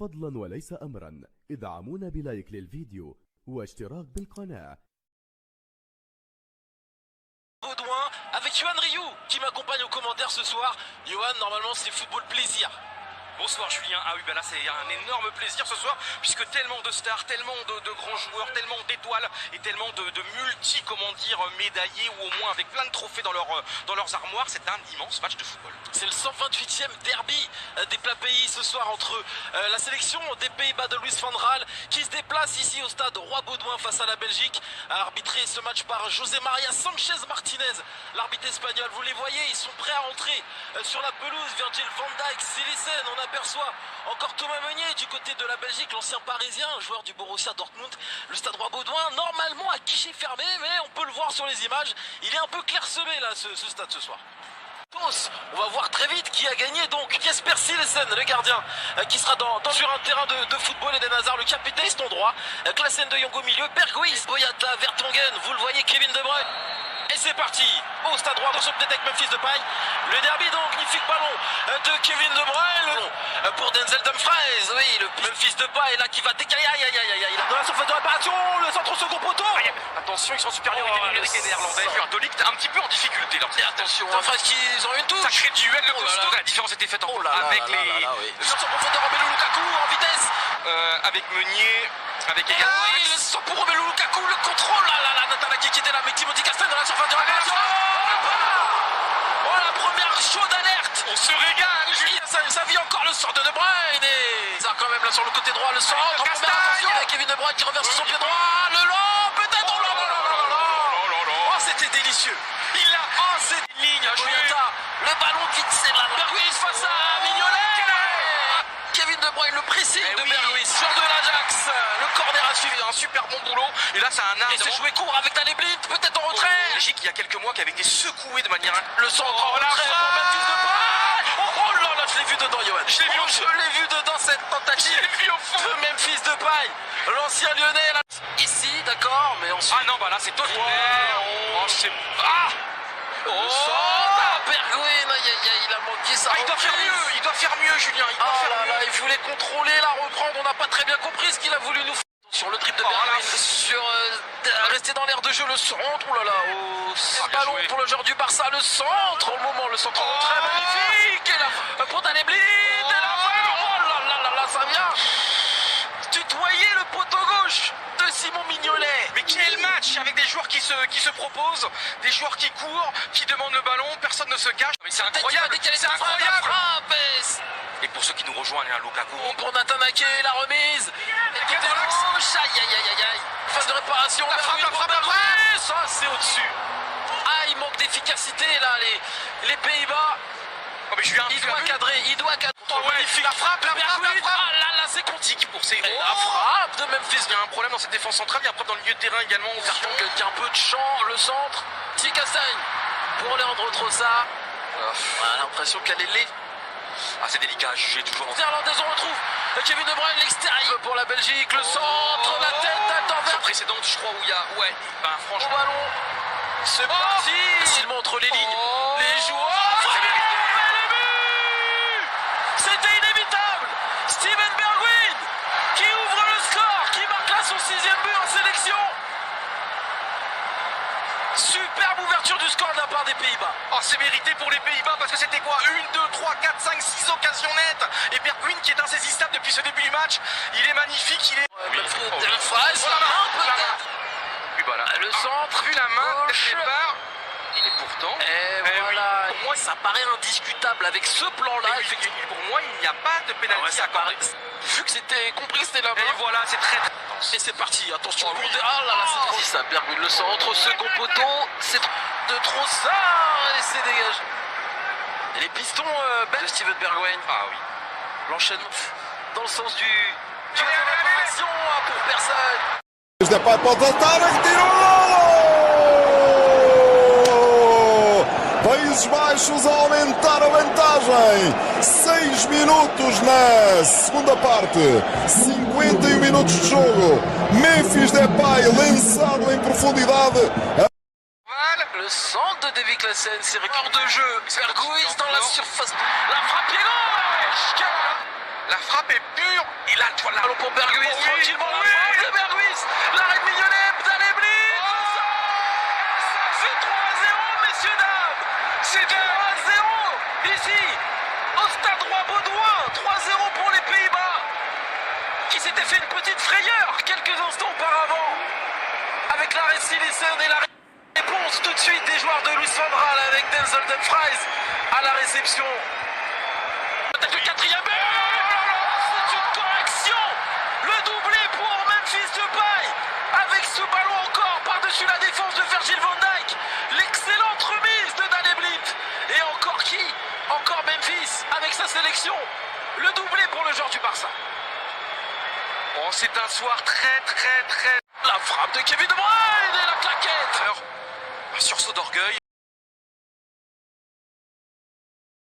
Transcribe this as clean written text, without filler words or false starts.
فضلا وليس أمرا ادعمونا بلايك للفيديو واشتراك بالقناة. Baudouin avec Yohan Ryu qui m'accompagne aux commentaires ce soir. Yohan, normalement c'est football plaisir. Bonsoir Julien, ah oui ben là c'est un énorme plaisir ce soir puisque tellement de stars, tellement de grands joueurs, tellement d'étoiles et tellement de multi, comment dire, médaillés ou au moins avec plein de trophées dans leurs armoires, c'est un immense match de football. C'est le 128e derby des plats pays ce soir entre la sélection des Pays-Bas de Louis van Gaal qui se déplace ici au stade Roi Baudouin face à la Belgique, arbitré ce match par José Maria Sanchez Martinez, l'arbitre espagnol. Vous les voyez, ils sont prêts à rentrer sur la pelouse. Virgil van Dijk, Sillissen, on aperçoit encore Thomas Meunier du côté de la Belgique, l'ancien parisien, joueur du Borussia Dortmund. Le stade Roi Baudouin, normalement à guichet fermé, mais on peut le voir sur les images, il est un peu clairsemé là ce stade ce soir. On va voir très vite qui a gagné donc Jesper Sillissen, le gardien qui sera sur un terrain de football, Eden Hazard le capitaine en droit, Klaassen de Jong au milieu, Berghuis, Boyata, Vertonghen, vous le voyez, Kevin De Bruyne. Et c'est parti au stade droit, attention peut-être avec Memphis Depay. Le derby donc, magnifique ballon de Kevin De Bruyne pour Denzel Dumfries, oui, le Memphis Depay là qui va décaler, aïe aïe aïe aïe, dans la surface de réparation, le centre au second poteau. Attention, ils sont supérieurs avec les néerlandais, De Ligt un petit peu en difficulté là. Et attention, Dumfries qu'ils ont eu une touche. Sacré duel de costaud, la différence était faite avec les... Le centre en profondeur, Romelu Lukaku en vitesse. Avec Meunier, avec également... Oui, le centre pour Romelu Lukaku, le contrôle, Nathan Ake qui était là, mais Timothy Castagne dans la surface de réparation. Oh, la première chaude alerte. On se régale, Julien. Ça vit encore le sort de De Bruyne et ça quand même là sur le côté droit, le centre. Attention avec Kevin De Bruyne qui reverse son pied droit, le long, peut-être. Oh, c'était délicieux. Il a... Oh, c'est une ligne, Boyata. Le ballon qui c'est là. Berghuis face à Mignolet. Kevin De Bruyne, le pressing de Berghuis, joueur de l'Ajax. Le corner a suivi un super bon boulot. Et là, c'est un art. Et c'est joué court avec Daley Blind, peut-être en retrait. Belgique, il y a quelques mois, qui avait été secoué de manière... Le centre en retrait pour Memphis Depay. Oh là là, je l'ai vu dedans, Yohan. Je l'ai vu dedans cette tentative de Memphis Depay. L'ancien lyonnais, là. Ici, d'accord, mais ensuite... Ah non, bah là, c'est totalement... Oh, c'est... Ah oh, Berghuis, il a manqué ça. Il doit faire mieux, Julien. Il voulait contrôler, la reprendre. On n'a pas très bien compris ce qu'il a voulu nous faire. Sur le trip de Berghuis, rester dans l'air de jeu, le centre. Oh là là, ballon pour le joueur du Barça, le centre. Au moment, le centre très magnifique. Et là, pour Daley Blind. Et là, oh là, ça vient tutoyer le poteau gauche de Simon Mignolet. Mais quel match avec des joueurs qui se proposent, des joueurs qui courent, qui demandent le ballon, personne ne se cache. Mais c'est incroyable, c'est incroyable. Et pour ceux qui nous rejoignent, Lukaku. Pour Nathan Ake, la remise. Et puis de gauche, aïe. Phase de réparation. La frappe. Ça, c'est au-dessus. Ah, il manque d'efficacité là, les Pays-Bas. Oh, mais il doit cadrer. Oh, ouais, la frappe. Ah là, c'est quantique pour ces... La frappe de Memphis. Il y a un problème dans cette défense centrale, il y a un problème dans le milieu de terrain également. Qui a un peu de champ, le centre. Timothy Castagne pour Leandro Trossard. On a l'impression qu'elle est laide. Ah, c'est délicat, j'ai toujours... Néerlandaise, on retrouve Kevin De Bruyne, l'extérieur pour la Belgique, le centre, la tête d'Anvers. Précédente, je crois, où il y a... Ouais, ben franchement... Au ballon, c'est parti. Facilement entre les lignes, les joueurs... C'était inévitable. Steven Bergwijn qui ouvre le score, qui marque là son 6e but en sélection. Superbe ouverture du score de la part des Pays-Bas. Oh, c'est mérité pour les Pays-Bas parce que c'était quoi 1, 2, 3, 4, 5, 6 occasions nettes. Et Bergwijn qui est insaisissable depuis ce début du match. Il est magnifique, il est... Voilà. Le centre, vu la main, gauche. Et pourtant... voilà. Oui. Pour moi, ça paraît indiscutable avec ce plan-là. Pour moi, il n'y a pas de pénalty accordé. Vu que c'était compris, c'était la main. Et voilà, c'est très... Et c'est parti, attention. Ah là là, c'est trop ça. Bergwijn le centre, second poteau. C'est de trop ça. Et c'est dégagé. Et les pistons de Steven Bergwijn. Ah oui. L'enchaînement dans le sens du réparation pour personne. Depay pode voltar, retirou! Países Baixos a aumentar a vantagem. 6 minutos na segunda parte. 51 minutos de jogo. Memphis Depay lançado em profundidade. Le centre de Davy Klaassen, c'est record de jeu. Berghuis dans la surface. La frappe pied gauche. La frappe est pure. Il a le toit là. Ballon pour Berghuis, Oui, tranquillement, oui. la frappe de Berghuis. L'arrêt de Mignonnet, Daley-Blind. Ça fait 3-0, messieurs, dames. C'est 3-0 ici, au stade Roi-Baudouin. 3-0 pour les Pays-Bas, qui s'était fait une petite frayeur quelques instants auparavant, avec l'arrêt de Sillissen et la réponse tout de suite des joueurs de Louis van Gaal avec Denzel Dumfries à la réception. Peut-être le quatrième but. C'est une correction. Le doublé pour Memphis Depay, avec ce ballon encore par-dessus la défense de Virgil van Dijk. L'excellente remise de Daley-Blind. Et encore qui? Encore Memphis avec sa sélection. Le doublé pour le joueur du Barça. Oh, c'est un soir très... La frappe de Kevin De Bruyne et la claquette. Sursaut d'orgueil.